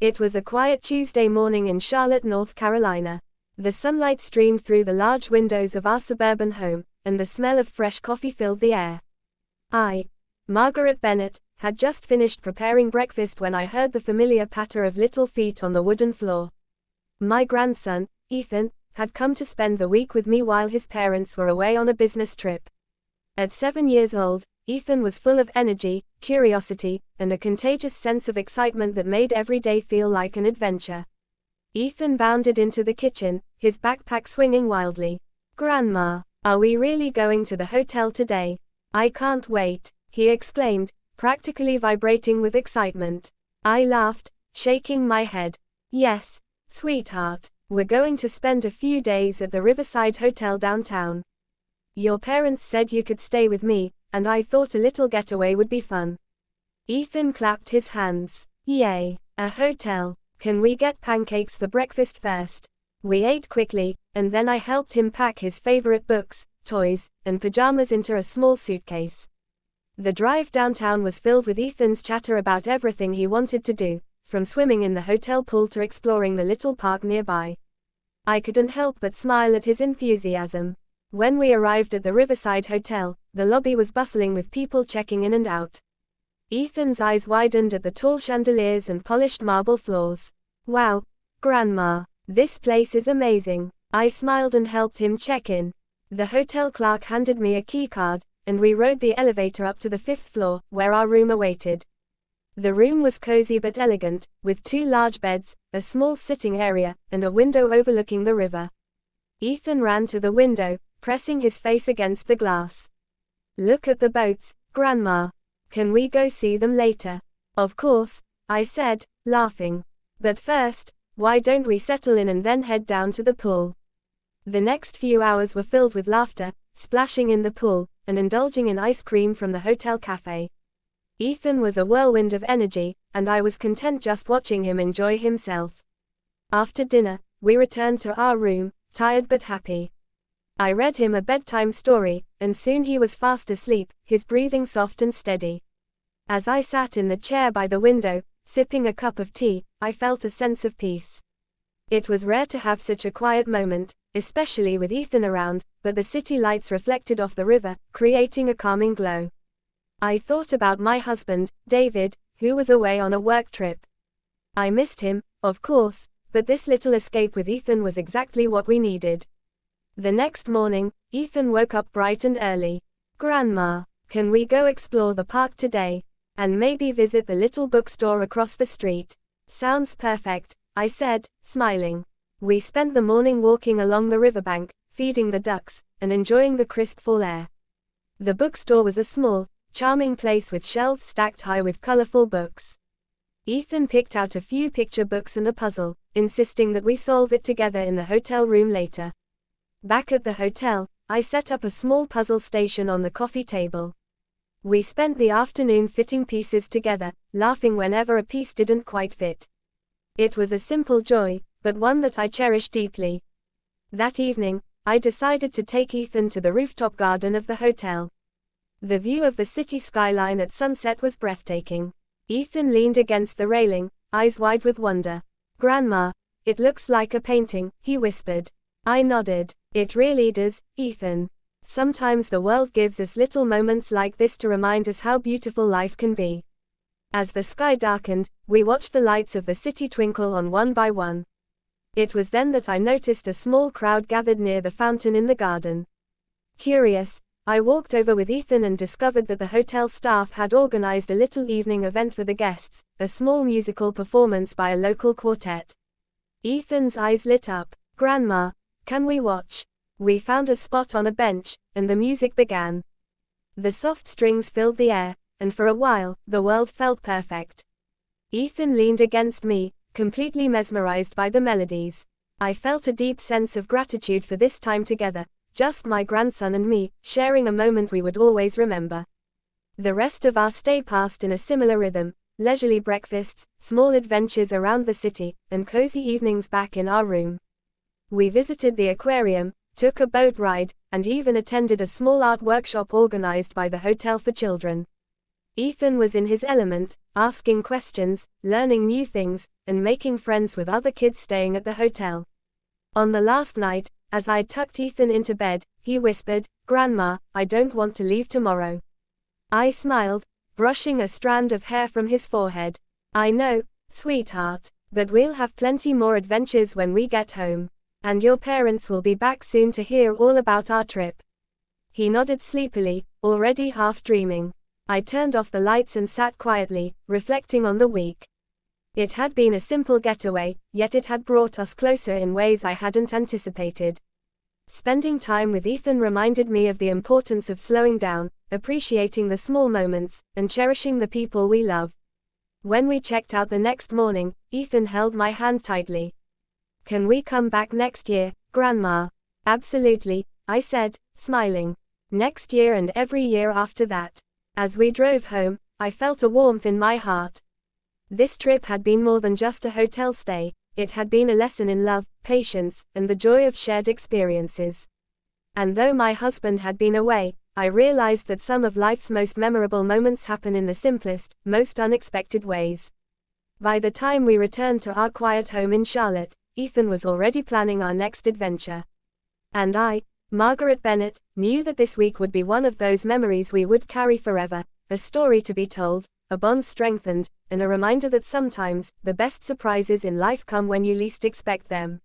It was a quiet Tuesday morning in Charlotte, North Carolina. The sunlight streamed through the large windows of our suburban home, and the smell of fresh coffee filled the air. I, Margaret Bennett, had just finished preparing breakfast when I heard the familiar patter of little feet on the wooden floor. My grandson, Ethan, had come to spend the week with me while his parents were away on a business trip. At 7 years old, Ethan was full of energy, curiosity, and a contagious sense of excitement that made every day feel like an adventure. Ethan bounded into the kitchen, his backpack swinging wildly. "Grandma, are we really going to the hotel today? I can't wait," he exclaimed, practically vibrating with excitement. I laughed, shaking my head. "Yes, sweetheart, we're going to spend a few days at the Riverside Hotel downtown. Your parents said you could stay with me, and I thought a little getaway would be fun." Ethan clapped his hands. "Yay, a hotel. Can we get pancakes for breakfast first?" We ate quickly, and then I helped him pack his favorite books, toys, and pajamas into a small suitcase. The drive downtown was filled with Ethan's chatter about everything he wanted to do, from swimming in the hotel pool to exploring the little park nearby. I couldn't help but smile at his enthusiasm. When we arrived at the Riverside Hotel, the lobby was bustling with people checking in and out. Ethan's eyes widened at the tall chandeliers and polished marble floors. "Wow, Grandma, this place is amazing." I smiled and helped him check in. The hotel clerk handed me a key card, and we rode the elevator up to the 5th floor, where our room awaited. The room was cozy but elegant, with 2 large beds, a small sitting area, and a window overlooking the river. Ethan ran to the window, pressing his face against the glass. "Look at the boats, Grandma. Can we go see them later?" "Of course," I said, laughing. "But first, why don't we settle in and then head down to the pool?" The next few hours were filled with laughter, splashing in the pool, and indulging in ice cream from the hotel cafe. Ethan was a whirlwind of energy, and I was content just watching him enjoy himself. After dinner, we returned to our room, tired but happy. I read him a bedtime story, and soon he was fast asleep, his breathing soft and steady. As I sat in the chair by the window, sipping a cup of tea, I felt a sense of peace. It was rare to have such a quiet moment, especially with Ethan around, but the city lights reflected off the river, creating a calming glow. I thought about my husband, David, who was away on a work trip. I missed him, of course, but this little escape with Ethan was exactly what we needed. The next morning, Ethan woke up bright and early. "Grandma, can we go explore the park today? And maybe visit the little bookstore across the street?" "Sounds perfect," I said, smiling. We spent the morning walking along the riverbank, feeding the ducks, and enjoying the crisp fall air. The bookstore was a small, charming place with shelves stacked high with colorful books. Ethan picked out a few picture books and a puzzle, insisting that we solve it together in the hotel room later. Back at the hotel, I set up a small puzzle station on the coffee table. We spent the afternoon fitting pieces together, laughing whenever a piece didn't quite fit. It was a simple joy, but one that I cherished deeply. That evening, I decided to take Ethan to the rooftop garden of the hotel. The view of the city skyline at sunset was breathtaking. Ethan leaned against the railing, eyes wide with wonder. "Grandma, it looks like a painting," he whispered. I nodded. "It really does, Ethan. Sometimes the world gives us little moments like this to remind us how beautiful life can be." As the sky darkened, we watched the lights of the city twinkle on one by one. It was then that I noticed a small crowd gathered near the fountain in the garden. Curious, I walked over with Ethan and discovered that the hotel staff had organized a little evening event for the guests, a small musical performance by a local quartet. Ethan's eyes lit up. "Grandma, can we watch?" We found a spot on a bench, and the music began. The soft strings filled the air, and for a while, the world felt perfect. Ethan leaned against me, completely mesmerized by the melodies. I felt a deep sense of gratitude for this time together, just my grandson and me, sharing a moment we would always remember. The rest of our stay passed in a similar rhythm, leisurely breakfasts, small adventures around the city, and cozy evenings back in our room. We visited the aquarium, took a boat ride, and even attended a small art workshop organized by the hotel for children. Ethan was in his element, asking questions, learning new things, and making friends with other kids staying at the hotel. On the last night, as I tucked Ethan into bed, he whispered, "Grandma, I don't want to leave tomorrow." I smiled, brushing a strand of hair from his forehead. "I know, sweetheart, but we'll have plenty more adventures when we get home. And your parents will be back soon to hear all about our trip." He nodded sleepily, already half dreaming. I turned off the lights and sat quietly, reflecting on the week. It had been a simple getaway, yet it had brought us closer in ways I hadn't anticipated. Spending time with Ethan reminded me of the importance of slowing down, appreciating the small moments, and cherishing the people we love. When we checked out the next morning, Ethan held my hand tightly. "Can we come back next year, Grandma?" "Absolutely," I said, smiling. "Next year and every year after that." As we drove home, I felt a warmth in my heart. This trip had been more than just a hotel stay, it had been a lesson in love, patience, and the joy of shared experiences. And though my husband had been away, I realized that some of life's most memorable moments happen in the simplest, most unexpected ways. By the time we returned to our quiet home in Charlotte, Ethan was already planning our next adventure. And I, Margaret Bennett, knew that this week would be one of those memories we would carry forever, a story to be told, a bond strengthened, and a reminder that sometimes, the best surprises in life come when you least expect them.